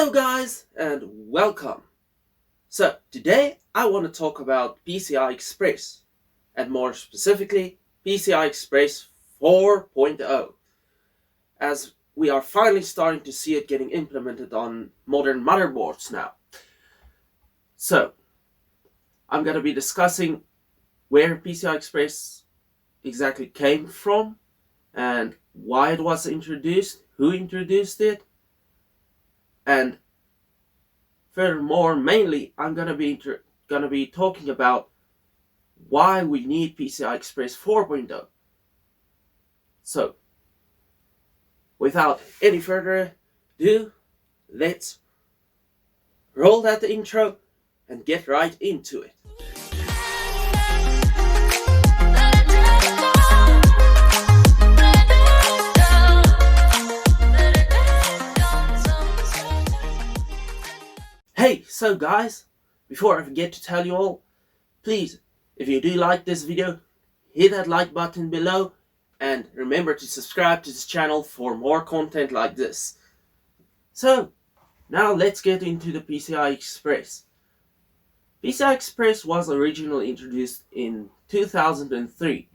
Hello guys and welcome. So today I want to talk about PCI Express and more specifically PCI Express 4.0 as we are finally starting to see it getting implemented on modern motherboards now. So I'm going to be discussing where PCI Express exactly came from and why it was introduced, who introduced it, and furthermore, mainly, I'm gonna be talking about why we need PCI Express 4.0. So, without any further ado, let's roll that intro and get right into it. Hey, so guys, before I forget to tell you all, please, if you do like this video, hit that like button below and remember to subscribe to this channel for more content like this. So, now let's get into the PCI Express. PCI Express was originally introduced in 2003.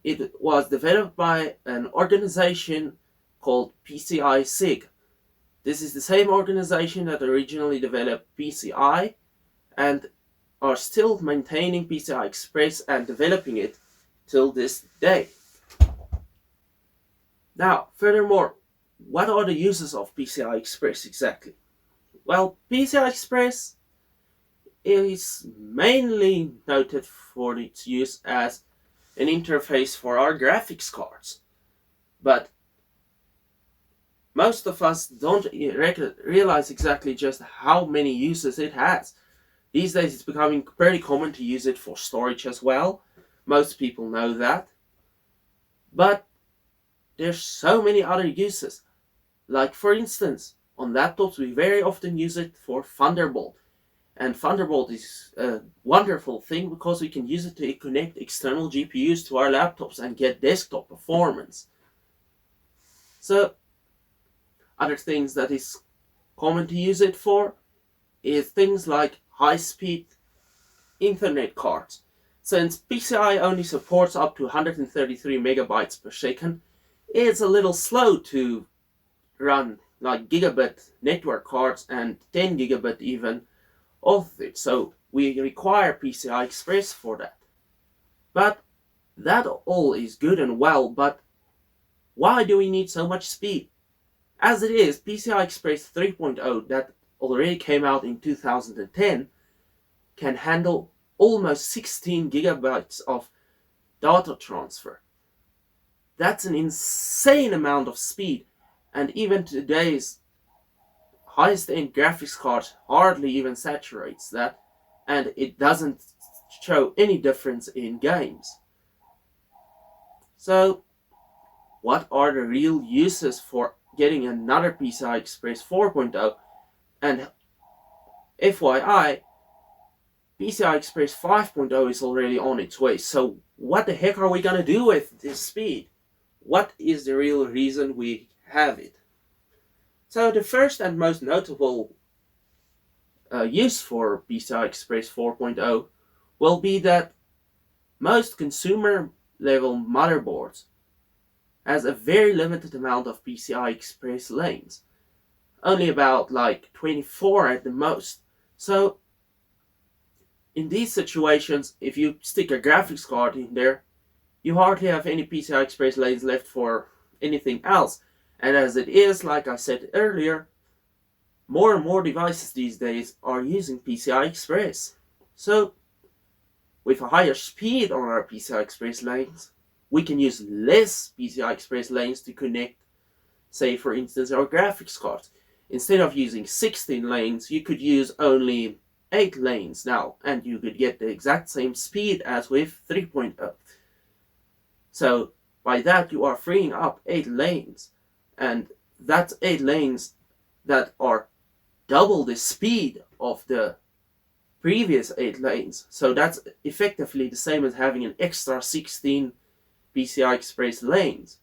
It was developed by an organization called PCI SIG. This is the same organization that originally developed PCI and are still maintaining PCI Express and developing it till this day. Now, furthermore, what are the uses of PCI Express exactly? Well, PCI Express is mainly noted for its use as an interface for our graphics cards, but most of us don't realize exactly just how many uses it has. These days it's becoming pretty common to use it for storage as well. Most people know that. But there's so many other uses. Like for instance, on laptops we very often use it for Thunderbolt. And Thunderbolt is a wonderful thing because we can use it to connect external GPUs to our laptops and get desktop performance. So, other things that is common to use it for is things like high-speed Ethernet cards. Since PCI only supports up to 133 megabytes per second, it's a little slow to run like gigabit network cards and 10 gigabit even of it. So we require PCI Express for that. But that all is good and well, but why do we need so much speed? As it is, PCI Express 3.0 that already came out in 2010 can handle almost 16 gigabytes of data transfer. That's an insane amount of speed, and even today's highest end graphics card hardly even saturates that, and it doesn't show any difference in games. So, what are the real uses for getting another PCI Express 4.0? And FYI, PCI Express 5.0 is already on its way. So what the heck are we gonna do with this speed? What is the real reason we have it? So the first and most notable use for PCI Express 4.0 will be that most consumer level motherboards has a very limited amount of PCI Express lanes. Only about like 24 at the most. So in these situations, if you stick a graphics card in there, you hardly have any PCI Express lanes left for anything else. And as it is, like I said earlier, more and more devices these days are using PCI Express. So with a higher speed on our PCI Express lanes, we can use less PCI Express lanes to connect, say for instance, our graphics cards. Instead of using 16 lanes, you could use only 8 lanes now, and you could get the exact same speed as with 3.0. So by that you are freeing up 8 lanes, and that's 8 lanes that are double the speed of the previous 8 lanes. So that's effectively the same as having an extra 16 PCI Express lanes.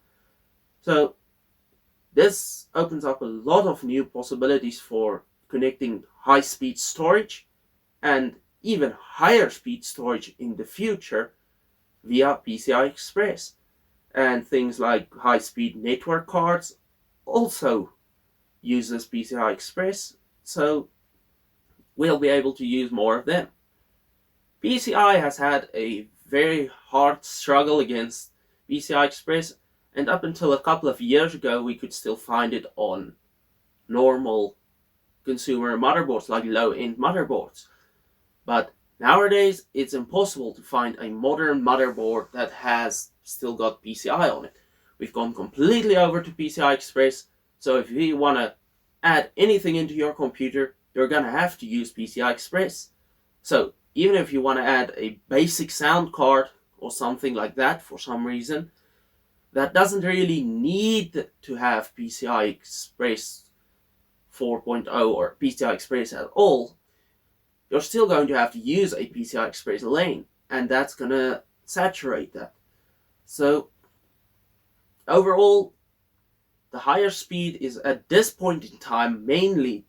So This opens up a lot of new possibilities for connecting high-speed storage and even higher speed storage in the future via PCI Express. And things like high-speed network cards also uses PCI Express, so we'll be able to use more of them. PCI has had a very hard struggle against PCI Express, and up until a couple of years ago we could still find it on normal consumer motherboards, like low-end motherboards. But nowadays it's impossible to find a modern motherboard that has still got PCI on it. We've gone completely over to PCI Express, so if you want to add anything into your computer, you're gonna have to use PCI Express. So even if you want to add a basic sound card or something like that for some reason, that doesn't really need to have PCI Express 4.0 or PCI Express at all. You're still going to have to use a PCI Express lane, and that's gonna saturate that. So overall, the higher speed is at this point in time mainly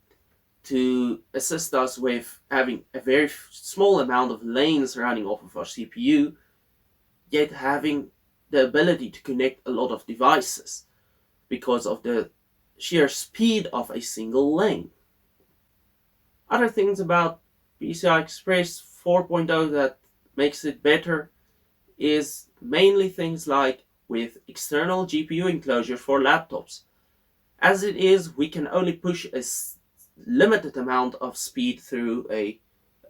to assist us with having a very small amount of lanes running off of our CPU, yet having the ability to connect a lot of devices because of the sheer speed of a single lane. Other things about PCI Express 4.0 that makes it better is mainly things like with external GPU enclosure for laptops. As it is, we can only push a limited amount of speed through a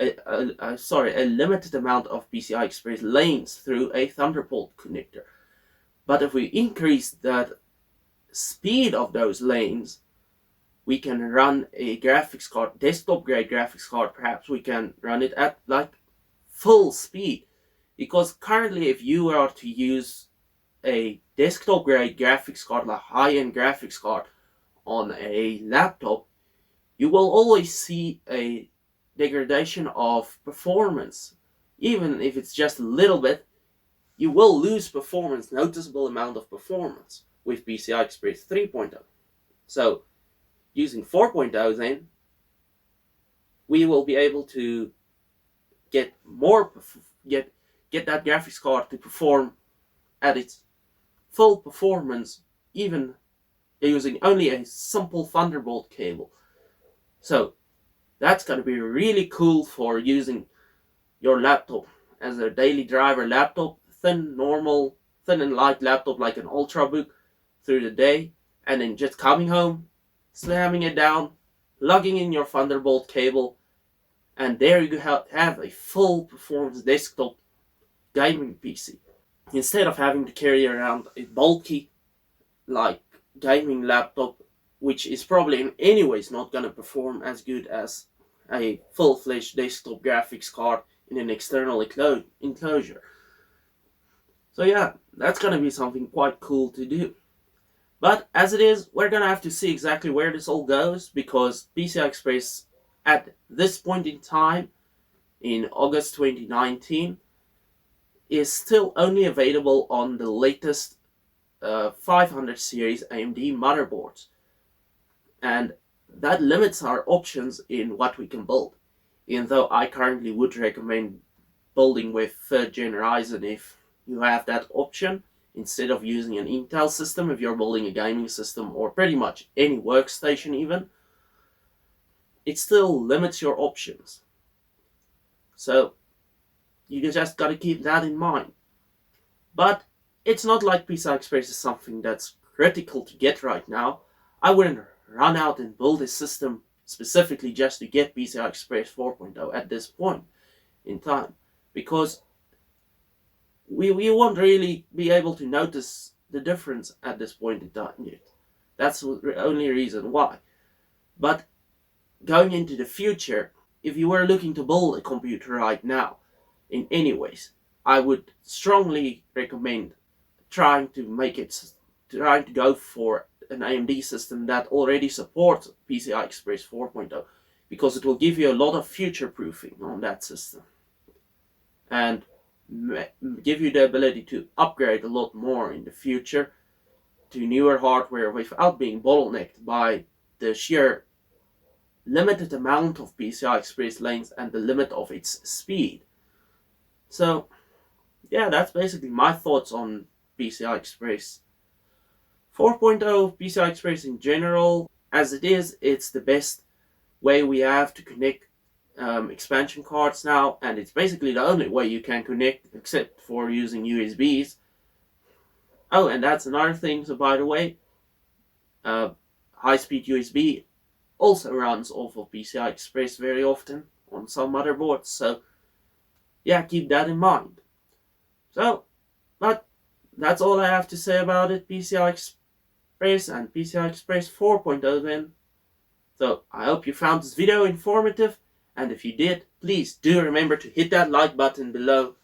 limited amount of PCI Express lanes through a Thunderbolt connector. But if we increase that speed of those lanes, we can run a graphics card, desktop grade graphics card, perhaps we can run it at like full speed. Because currently if you are to use a desktop grade graphics card, like high-end graphics card on a laptop, you will always see a degradation of performance. Even if it's just a little bit, you will lose performance, noticeable amount of performance with PCI Express 3.0. So using 4.0 then, we will be able to get more, get that graphics card to perform at its full performance, even using only a simple Thunderbolt cable. So that's going to be really cool for using your laptop as a daily driver laptop, thin and light laptop like an Ultrabook through the day, and then just coming home, slamming it down, plugging in your Thunderbolt cable, and there you have a full performance desktop gaming PC. Instead of having to carry around a bulky like gaming laptop, which is probably in any ways not going to perform as good as a full-fledged desktop graphics card in an external enclosure. So yeah, that's going to be something quite cool to do. But as it is, we're going to have to see exactly where this all goes, because PCI Express at this point in time, in August 2019, is still only available on the latest 500 series AMD motherboards. And that limits our options in what we can build. Even though I currently would recommend building with 3rd gen Ryzen if you have that option, instead of using an Intel system if you're building a gaming system or pretty much any workstation even, it still limits your options. So you just gotta keep that in mind. But it's not like PCI Express is something that's critical to get right now. I wouldn't run out and build a system specifically just to get PCI Express 4.0 at this point in time, because we won't really be able to notice the difference at this point in time yet. That's the only reason why. But going into the future, if you were looking to build a computer right now, in any ways, I would strongly recommend trying to go for an AMD system that already supports PCI Express 4.0, because it will give you a lot of future proofing on that system and give you the ability to upgrade a lot more in the future to newer hardware without being bottlenecked by the sheer limited amount of PCI Express lanes and the limit of its speed. So, yeah, that's basically my thoughts on PCI Express 4.0. PCI Express in general, as it is, it's the best way we have to connect expansion cards now, and it's basically the only way you can connect except for using USBs. Oh, and that's another thing, so by the way, high-speed USB also runs off of PCI Express very often on some motherboards, so yeah, keep that in mind. So, but that's all I have to say about it, PCI Express and PCI Express 4.0 then. So, I hope you found this video informative, and if you did, please do remember to hit that like button below,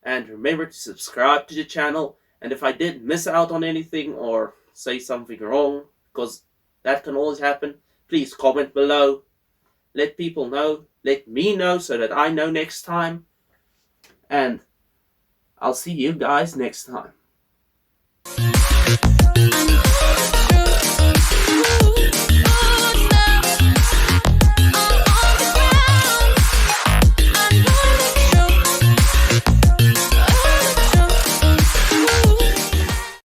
and remember to subscribe to the channel, and if I did miss out on anything or say something wrong, because that can always happen, please comment below, let people know, let me know so that I know next time, and I'll see you guys next time.